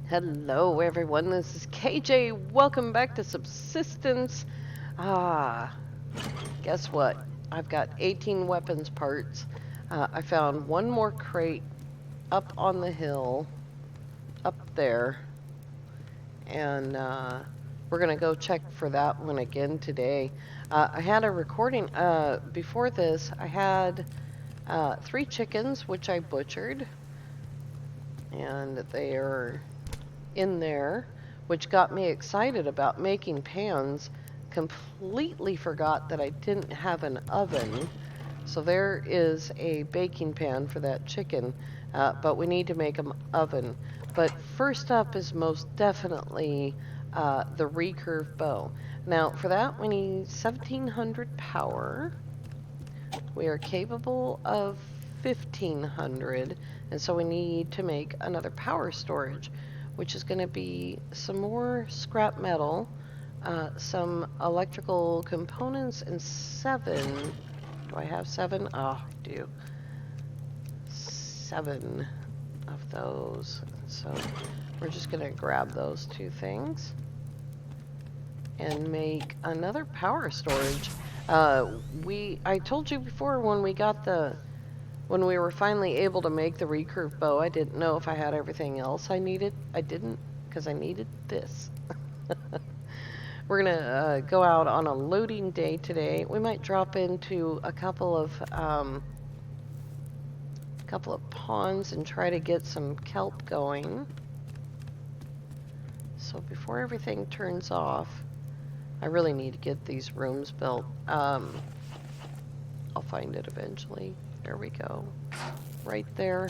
Hello everyone, this is KJ. Welcome back to Subsistence. Ah, guess what? I've got 18 weapons parts. I found one more crate up on the hill, up there, and we're gonna go check for that one again today. I had a recording, before this, I had 3 chickens, which I butchered, and they are in there, which got me excited about making pans. Completely forgot that I didn't have an oven. So there is a baking pan for that chicken, but we need to make an oven. But first up is most definitely the recurve bow. Now for that we need 1700 power. We are capable of 1500, and so we need to make another power storage, which is going to be some more scrap metal, some electrical components, and 7. Do I have 7? Oh, I do. 7 of those. So we're just going to grab those 2 things and make another power storage. I told you before when we were finally able to make the recurve bow, I didn't know if I had everything else I needed. I didn't, because I needed this. We're gonna go out on a loading day today. We might drop into a couple of ponds and try to get some kelp going. So before everything turns off, I really need to get these rooms built. I'll find it eventually. There we go. Right there.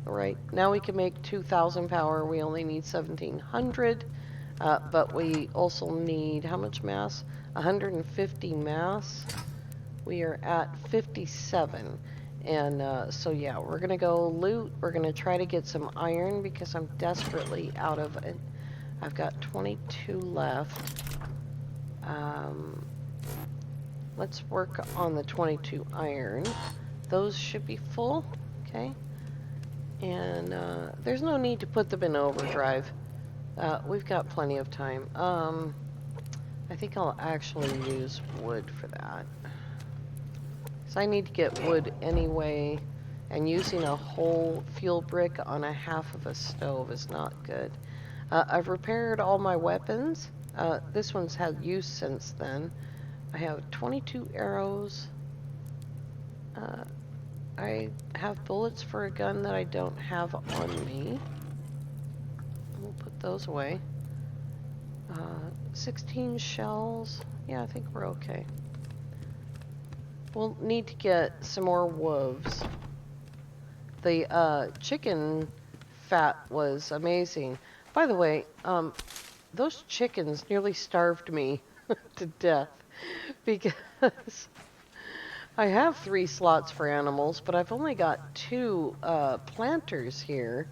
All right, now we can make 2000 power. We only need 1700, but we also need, how much mass? 150 mass. We are at 57. And so yeah, we're gonna go loot. We're gonna try to get some iron because I'm desperately out of it. I've got 22 left. Let's work on the 22 iron. Those should be full, okay? And there's no need to put them in overdrive. We've got plenty of time. I think I'll actually use wood for that. So I need to get wood anyway, and using a whole fuel brick on a half of a stove is not good. I've repaired all my weapons. This one's had use since then. I have 22 arrows. I have bullets for a gun that I don't have on me. We'll put those away. 16 shells. Yeah, I think we're okay. We'll need to get some more wolves. The chicken fat was amazing. By the way, those chickens nearly starved me to death because I have 3 slots for animals, but I've only got 2 planters here,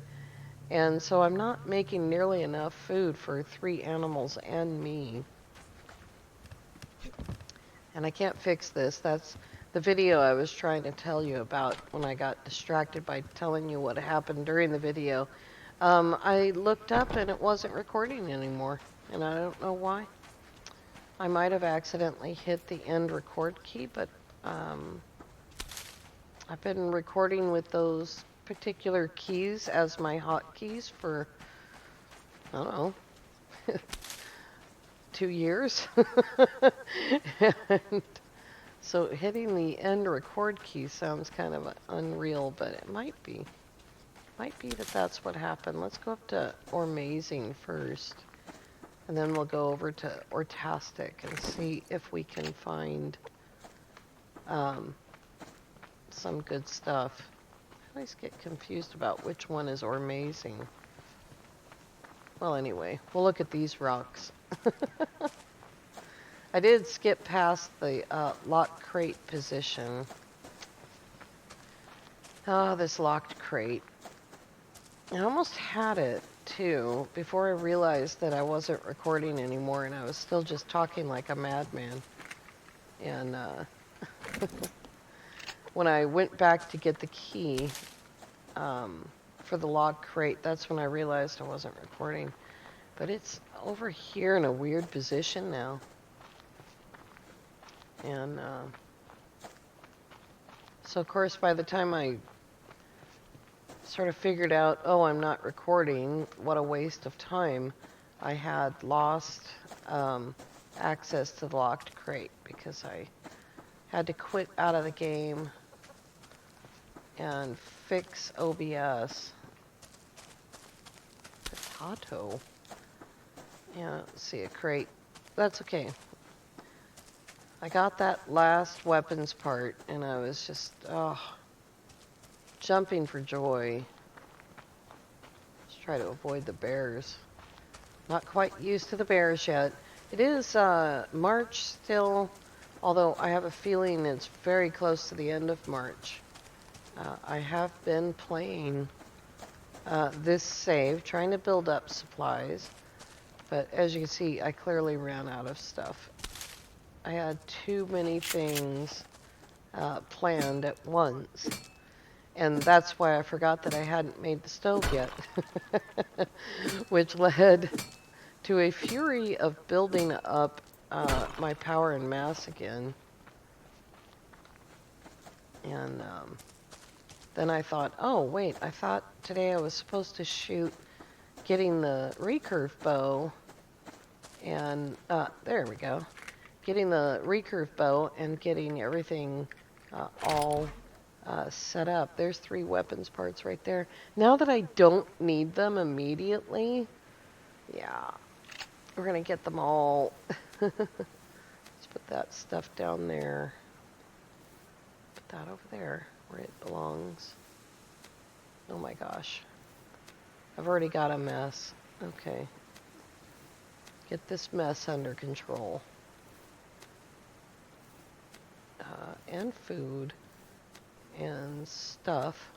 and so I'm not making nearly enough food for 3 animals and me. And I can't fix this. That's the video I was trying to tell you about when I got distracted by telling you what happened during the video. I looked up and it wasn't recording anymore, and I don't know why. I might have accidentally hit the end record key, but I've been recording with those particular keys as my hotkeys for, I don't know, 2 years. And so hitting the end record key sounds kind of unreal, but it might be. Might be that that's what happened. Let's go up to Ormazing first, and then we'll go over to Ortastic and see if we can find some good stuff. I always get confused about which one is Ormazing. Well, anyway, we'll look at these rocks. I did skip past the locked crate position. Oh, this locked crate. I almost had it, too, before I realized that I wasn't recording anymore and I was still just talking like a madman. And when I went back to get the key, for the log crate. That's when I realized I wasn't recording. But it's over here in a weird position now. And so, of course, by the time I sort of figured out, oh, I'm not recording, what a waste of time, I had lost access to the locked crate because I had to quit out of the game and fix OBS. Potato. Yeah, let's see, a crate. That's okay. I got that last weapons part, and I was just, jumping for joy. Just try to avoid the bears. Not quite used to the bears yet. It is March still, although I have a feeling it's very close to the end of March. I have been playing this save, trying to build up supplies, but as you can see, I clearly ran out of stuff. I had too many things planned at once, and that's why I forgot that I hadn't made the stove yet, which led to a fury of building up my power and mass again. And then I thought, oh wait, I thought today I was supposed to shoot getting the recurve bow, and there we go. Getting the recurve bow and getting everything all set up. There's 3 weapons parts right there. Now that I don't need them immediately, yeah, we're gonna get them all. Let's put that stuff down there. Put that over there where it belongs. Oh my gosh. I've already got a mess. Okay. Get this mess under control. And food. And stuff.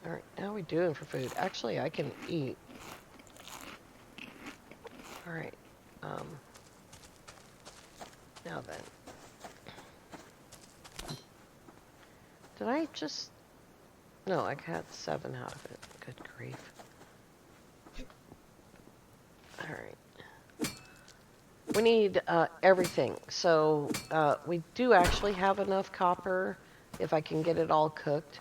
Alright, how are we doing for food? Actually, I can eat. Alright. Now then. Did I just... No, I got 7 out of it. Good grief. Alright. We need everything. So we do actually have enough copper if I can get it all cooked.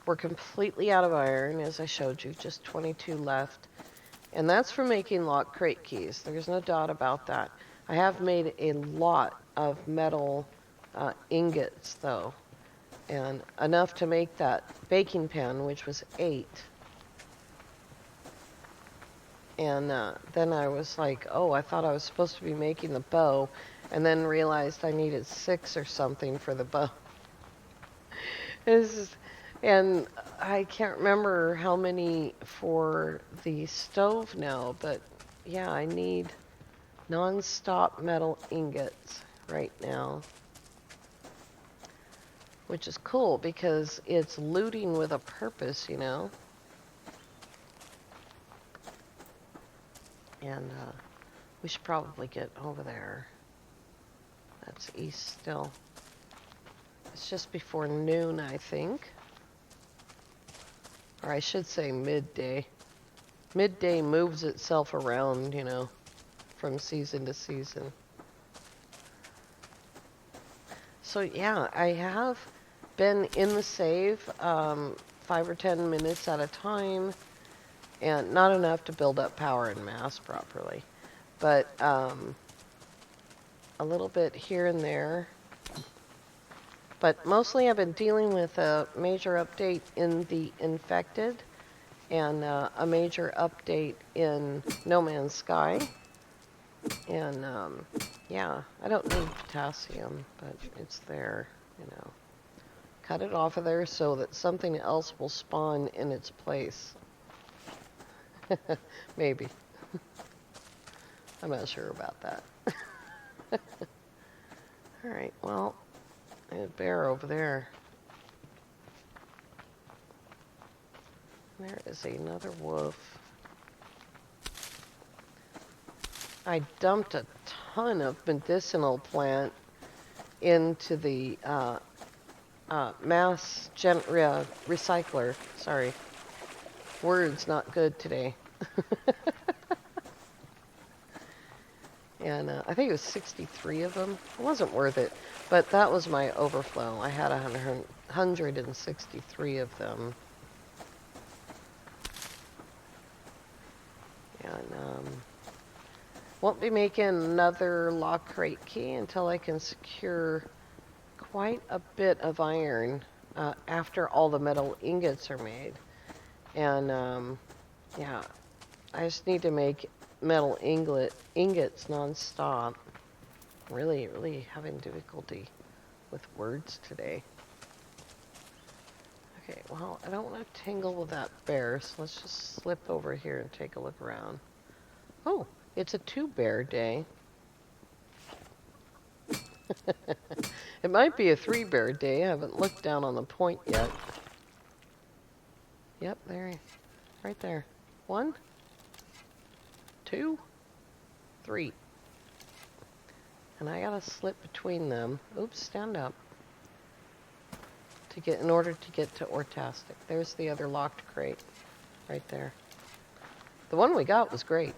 We're completely out of iron, as I showed you. Just 22 left. And that's for making lock crate keys. There's no doubt about that. I have made a lot of metal ingots, though. And enough to make that baking pan, which was 8. And then I was like, oh, I thought I was supposed to be making the bow, and then realized I needed 6 or something for the bow. And I can't remember how many for the stove now, but yeah, I need non-stop metal ingots right now. Which is cool because it's looting with a purpose, you know? And we should probably get over there. That's east still. It's just before noon, I think. Or I should say midday. Midday moves itself around, you know, from season to season. So yeah, I have been in the save 5 or 10 minutes at a time, and not enough to build up power and mass properly, but a little bit here and there. But mostly I've been dealing with a major update in the Infected and a major update in No Man's Sky. And yeah, I don't need potassium, but it's there, you know. Cut it off of there so that something else will spawn in its place. Maybe. I'm not sure about that. Alright, well, there's a bear over there. There is another wolf. I dumped a ton of medicinal plant into the mass recycler. Sorry. Words not good today. And I think it was 63 of them. It wasn't worth it, but that was my overflow. I had 163 of them. And won't be making another lock crate key until I can secure quite a bit of iron after all the metal ingots are made. And yeah, I just need to make metal ingots non-stop. Really having difficulty with words today. Okay, well, I don't want to tangle with that bear, so let's just slip over here and take a look around. Oh, it's a 2-bear day. It might be a 3-bear day. I haven't looked down on the point yet. Yep, there, right there. 1, 2, 3. And I gotta slip between them. Oops, stand up. In order to get to Ortastic. There's the other locked crate. Right there. The one we got was great.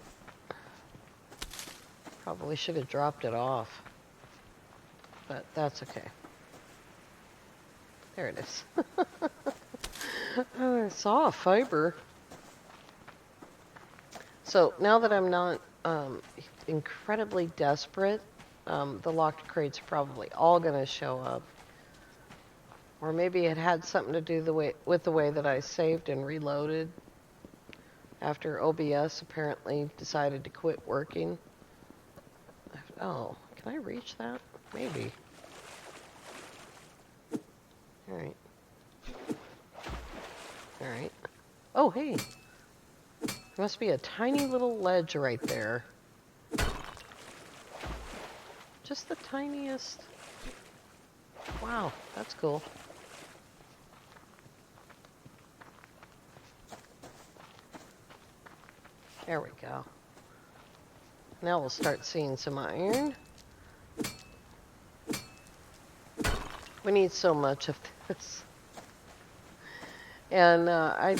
Probably should have dropped it off. But that's okay. There it is. I saw a fiber. So now that I'm not incredibly desperate, the locked crates are probably all going to show up. Or maybe it had something to do with the way that I saved and reloaded after OBS apparently decided to quit working. Oh, can I reach that? Maybe. Alright. Alright. Oh, hey. There must be a tiny little ledge right there. Just the tiniest. Wow, that's cool. There we go. Now we'll start seeing some iron. We need so much of this. And I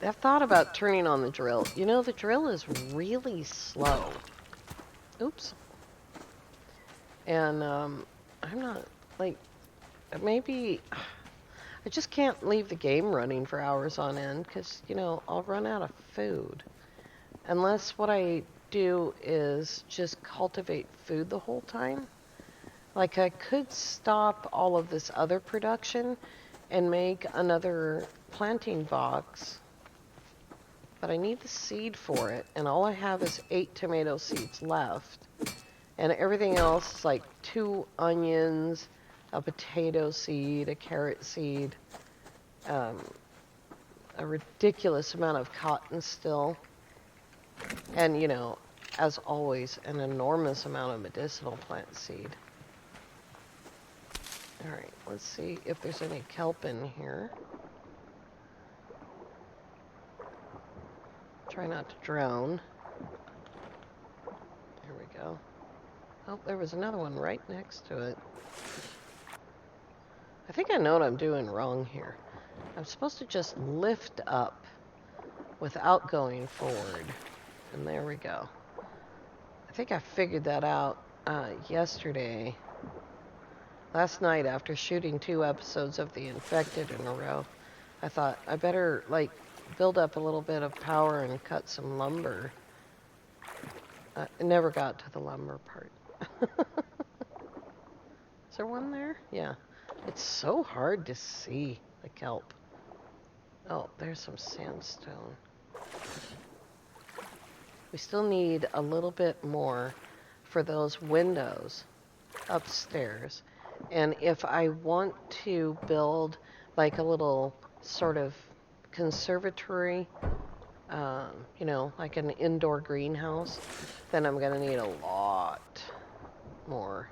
have thought about turning on the drill. You know, the drill is really slow. Oops. And I'm not, like, maybe I just can't leave the game running for hours on end because, you know, I'll run out of food. Unless what I do is just cultivate food the whole time. Like, I could stop all of this other production and make another planting box, but I need the seed for it, and all I have is 8 tomato seeds left. And everything else is like 2 onions, a potato seed, a carrot seed, a ridiculous amount of cotton still, and, you know, as always, an enormous amount of medicinal plant seed. Alright, let's see if there's any kelp in here. Try not to drown. There we go. Oh, there was another one right next to it. I think I know what I'm doing wrong here. I'm supposed to just lift up without going forward. And there we go. I think I figured that out yesterday. Last night, after shooting 2 episodes of The Infected in a row, I thought I better, like, build up a little bit of power and cut some lumber. I never got to the lumber part. Is there one there? Yeah. It's so hard to see the kelp. Oh, there's some sandstone. We still need a little bit more for those windows upstairs. And if I want to build like a little sort of conservatory, you know, like an indoor greenhouse, then I'm going to need a lot more.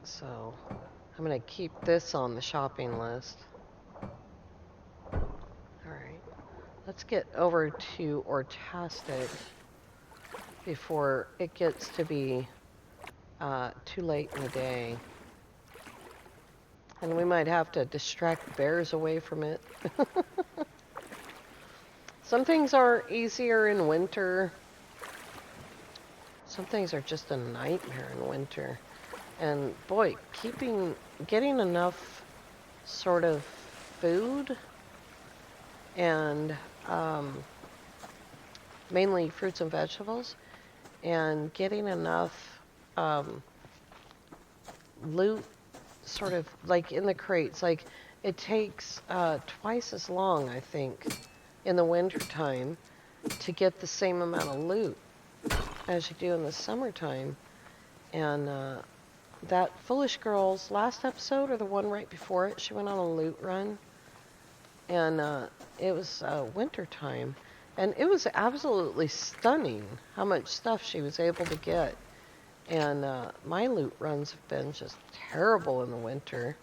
So I'm going to keep this on the shopping list. Alright, let's get over to Ortastic before it gets to be too late in the day. And we might have to distract bears away from it. Some things are easier in winter. Some things are just a nightmare in winter. And boy, getting enough sort of food and mainly fruits and vegetables, and getting enough loot sort of like in the crates. Like it takes twice as long, I think, in the winter time to get the same amount of loot as you do in the summertime. And that Foolish Girl's last episode, or the one right before it, she went on a loot run. And it was winter time. And it was absolutely stunning how much stuff she was able to get. And my loot runs have been just terrible in the winter.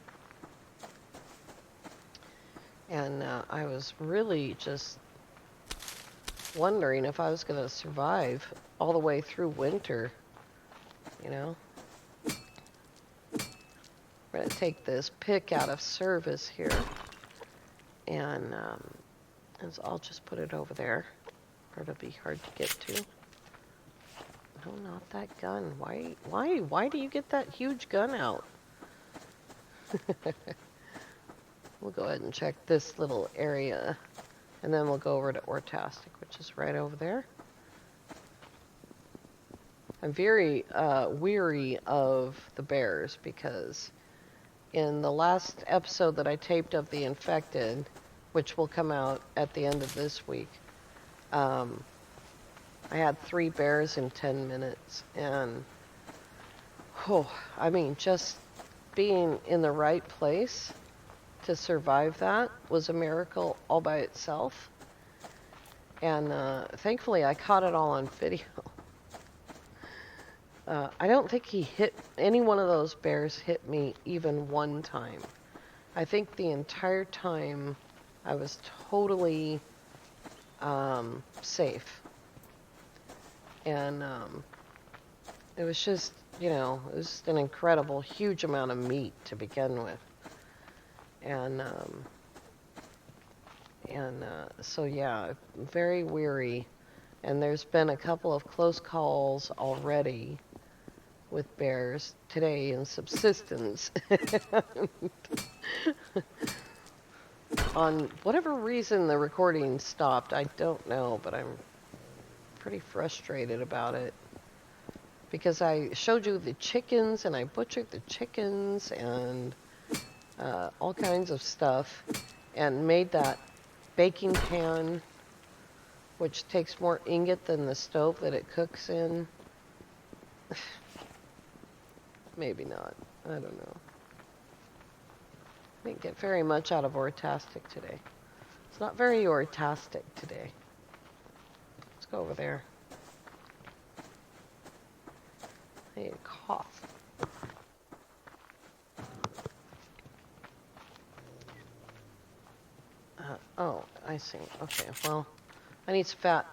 And I was really just wondering if I was going to survive all the way through winter, you know. We're going to take this pick out of service here. And I'll just put it over there, or it'll be hard to get to. No, not that gun. Why do you get that huge gun out? We'll go ahead and check this little area, and then we'll go over to Ortastic, which is right over there. I'm very weary of the bears, because in the last episode that I taped of The Infected, which will come out at the end of this week, I had 3 bears in 10 minutes, and I mean, just being in the right place to survive that was a miracle all by itself. And thankfully, I caught it all on video. I don't think any one of those bears hit me even one time. I think the entire time I was totally safe. And it was just, it was just an incredible, huge amount of meat to begin with. And so yeah, very weary. And there's been a couple of close calls already with bears today in Subsistence. On whatever reason the recording stopped, I don't know, but I'm pretty frustrated about it, because I showed you the chickens, and I butchered the chickens, and all kinds of stuff, and made that baking pan, which takes more ingot than the stove that it cooks in. Maybe not. I don't know. I didn't get very much out of Ortastic today. It's not very Ortastic today. Let's go over there. I need a cough. Oh, I see. Okay, well, I need some fat.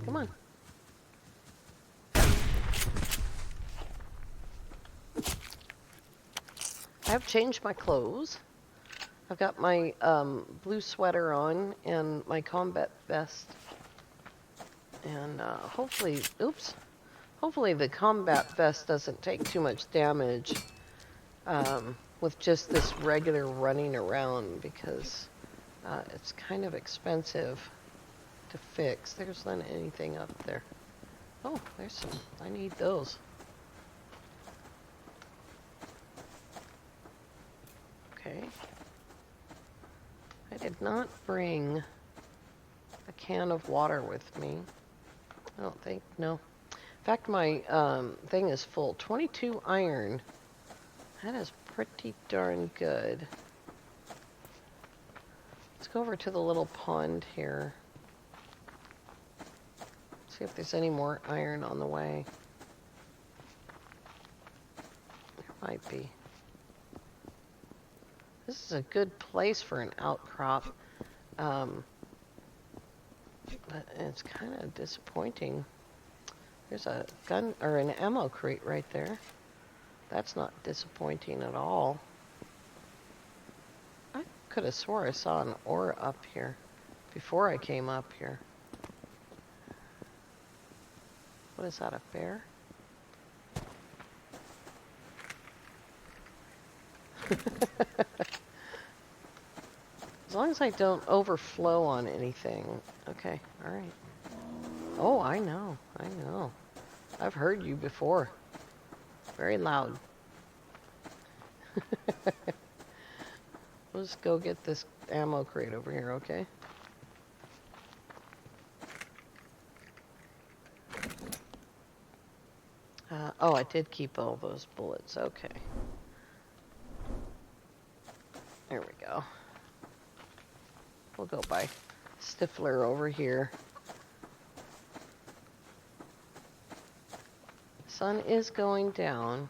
Come on. I have changed my clothes. I've got my blue sweater on and my combat vest. And hopefully the combat vest doesn't take too much damage with just this regular running around, because it's kind of expensive to fix. There's not anything up there. Oh, there's some. I need those. Okay. I did not bring a can of water with me. I don't think, no. In fact, my thing is full. 22 iron. That is pretty darn good. Let's go over to the little pond here. See if there's any more iron on the way. There might be. This is a good place for an outcrop. But it's kind of disappointing. There's a gun or an ammo crate right there. That's not disappointing at all. I could have swore I saw an ore up here before I came up here. What is that, a bear? As long as I don't overflow on anything. Okay, alright. Oh, I know. I've heard you before. Very loud. Let's go get this ammo crate over here, okay? Oh, I did keep all those bullets. Okay. There we go. We'll go by Stifler over here. Sun is going down.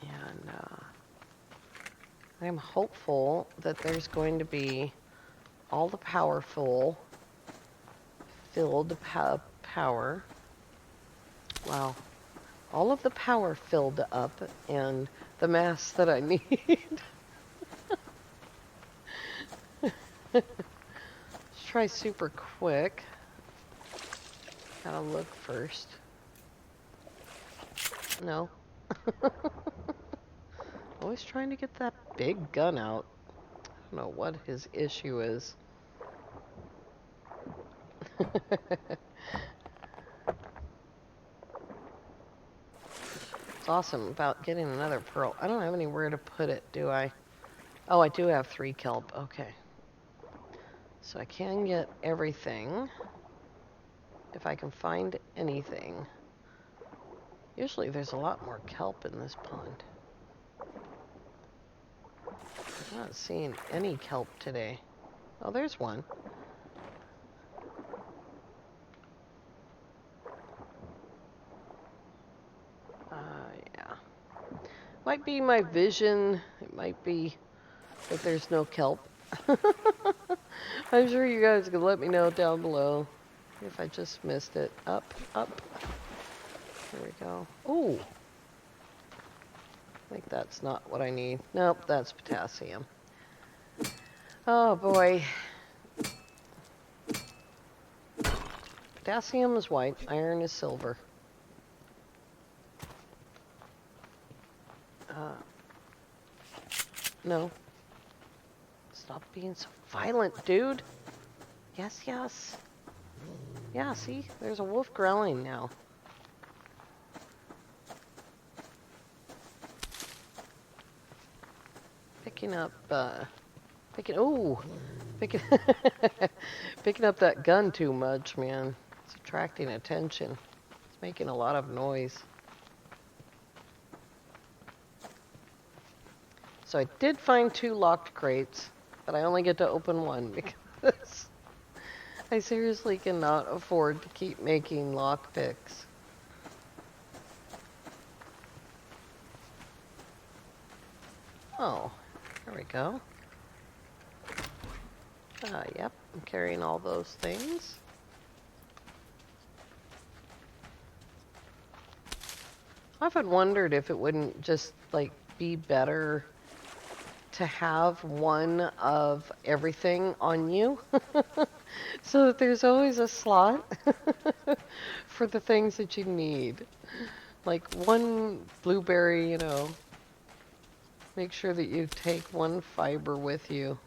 And I'm hopeful that there's going to be all the powerful filled power. Wow. All of the power filled up and the mass that I need. Let's try super quick. Gotta look first. No. Always trying to get that big gun out. I don't know what his issue is. It's awesome about getting another pearl. I don't have anywhere to put it, do I? Oh, I do have 3 kelp. Okay. So I can get everything if I can find anything. Usually there's a lot more kelp in this pond. I'm not seeing any kelp today. Oh, there's one. Yeah. Might be my vision. It might be that there's no kelp. I'm sure you guys can let me know down below if I just missed it. Up, up. There we go. Ooh. I think that's not what I need. Nope, that's potassium. Oh boy. Potassium is white, iron is silver. No. Stop being so violent, dude. Yes, yes. Yeah, see? There's a wolf growling now. Picking up, picking up that gun too much, man. It's attracting attention. It's making a lot of noise. So I did find 2 locked crates, but I only get to open 1 because I seriously cannot afford to keep making lock picks. Oh, there we go. Yep, I'm carrying all those things. I often wondered if it wouldn't just, like, be better to have one of everything on you so that there's always a slot for the things that you need. Like 1 blueberry, you know. Make sure that you take 1 fiber with you.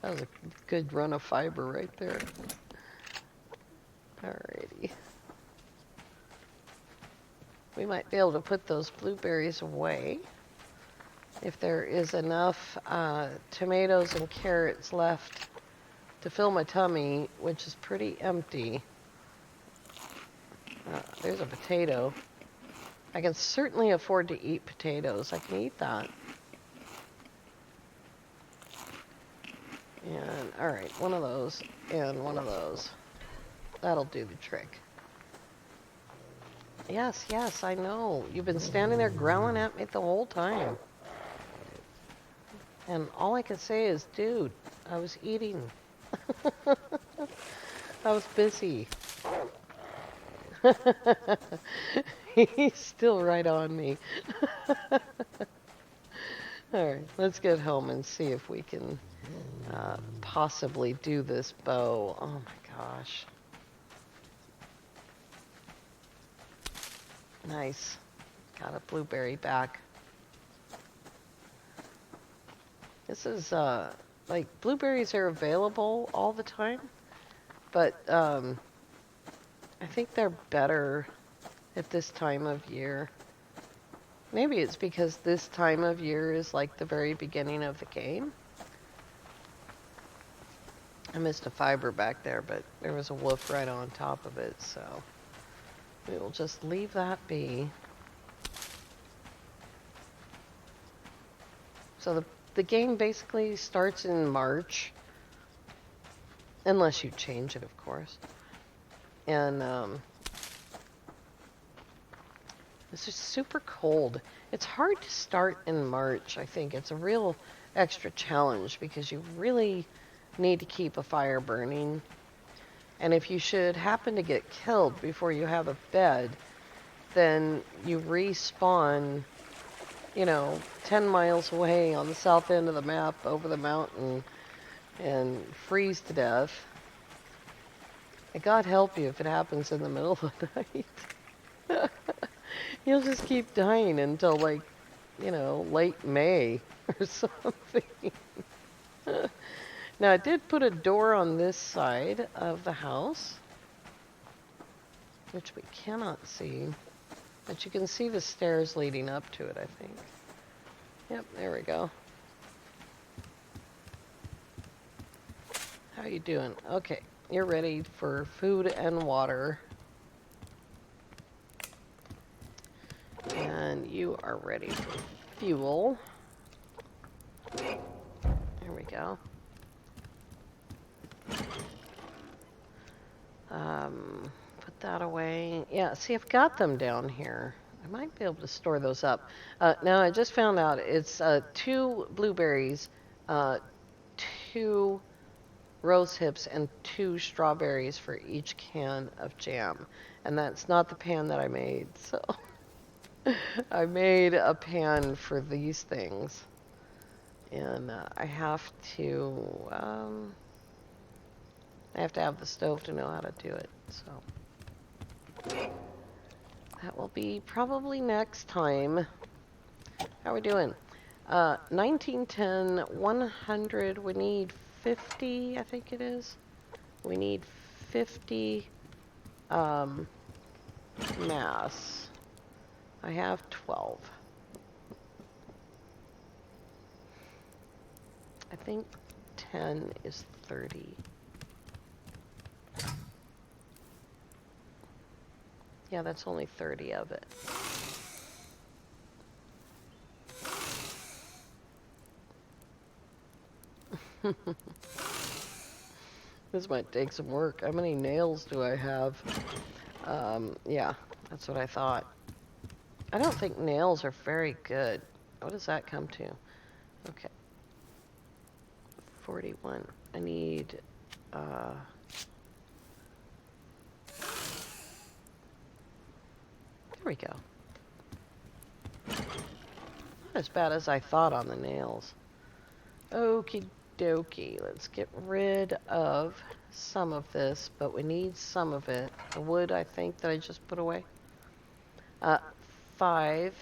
That was a good run of fiber right there. Alrighty. We might be able to put those blueberries away if there is enough tomatoes and carrots left to fill my tummy, which is pretty empty. There's a potato. I can certainly afford to eat potatoes. I can eat that. And, alright, 1 of those and 1 of those. That'll do the trick. Yes, yes, I know. You've been standing there growling at me the whole time. And all I can say is, dude, I was eating. I was busy. He's still right on me. Alright, let's get home and see if we can possibly do this bow. Oh my gosh. Nice. Got a blueberry back. This is, like, blueberries are available all the time, but I think they're better at this time of year. Maybe it's because this time of year is like the very beginning of the game. I missed a fiber back there, but there was a wolf right on top of it, so we will just leave that be. So the game basically starts in March, unless you change it, of course. And this is super cold. It's hard to start in March, I think. It's a real extra challenge because you really need to keep a fire burning. And if you should happen to get killed before you have a bed, then you respawn, 10 miles away on the south end of the map over the mountain and freeze to death. And God help you if it happens in the middle of the night. You'll just keep dying until, like, late May or something. Now, I did put a door on this side of the house, which we cannot see, but you can see the stairs leading up to it, I think. Yep, there we go. How you doing? Okay, you're ready for food and water. And you are ready for fuel. There we go. Put that away. Yeah, see, I've got them down here. I might be able to store those up. Now, I just found out it's 2 blueberries, 2 rose hips, and 2 strawberries for each can of jam. And that's not the pan that I made, so I made a pan for these things. And I have to have the stove to know how to do it, so that will be probably next time. How are we doing? 1910, 100, we need 50, I think it is. We need 50 mass. I have 12. I think 10 is 30. Yeah, that's only 30 of it. This might take some work. How many nails do I have? Yeah, that's what I thought. I don't think nails are very good. What does that come to? Okay. 41. I need, There we go. Not as bad as I thought on the nails. Okie dokie. Let's get rid of some of this, but we need some of it. The wood, I think, that I just put away. 5.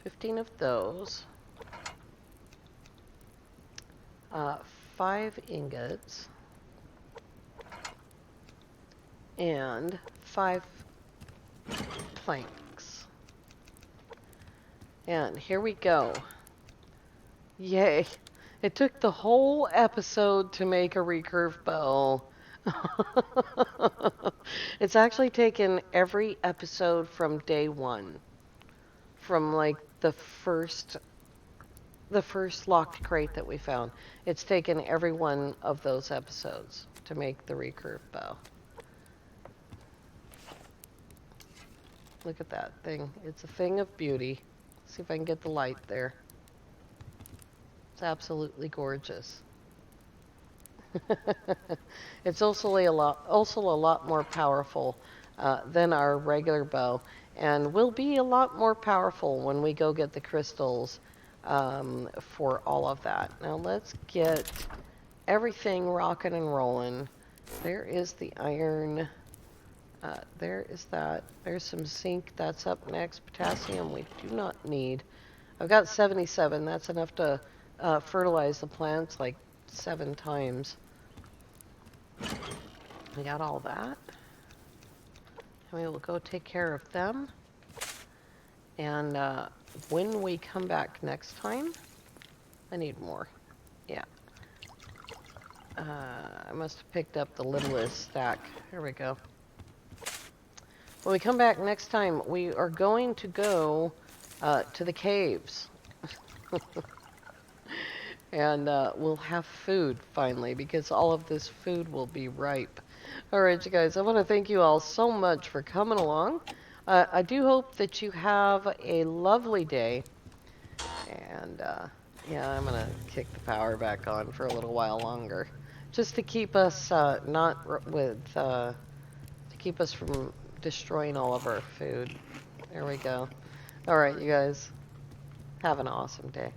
15 of those. 5 ingots. And 5 planks. And here we go. Yay. It took the whole episode to make a recurve bow. It's actually taken every episode from day 1. From like the first locked crate that we found. It's taken every one of those episodes to make the recurve bow. Look at that thing. It's a thing of beauty. See if I can get the light there. It's absolutely gorgeous. It's also a lot more powerful than our regular bow. And we'll be a lot more powerful when we go get the crystals for all of that. Now let's get everything rocking and rolling. There is the iron. There is that. There's some zinc. That's up next. Potassium we do not need. I've got 77. That's enough to fertilize the plants like 7 times. We got all that. And we will go take care of them. And when we come back next time, I need more. Yeah. I must have picked up the littlest stack. Here we go. When we come back next time, we are going to go to the caves. And we'll have food finally, because all of this food will be ripe. All right, you guys, I want to thank you all so much for coming along. I do hope that you have a lovely day. And yeah, I'm going to kick the power back on for a little while longer, just to keep us to keep us from destroying all of our food. There we go. All right, you guys, have an awesome day.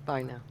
Bye now.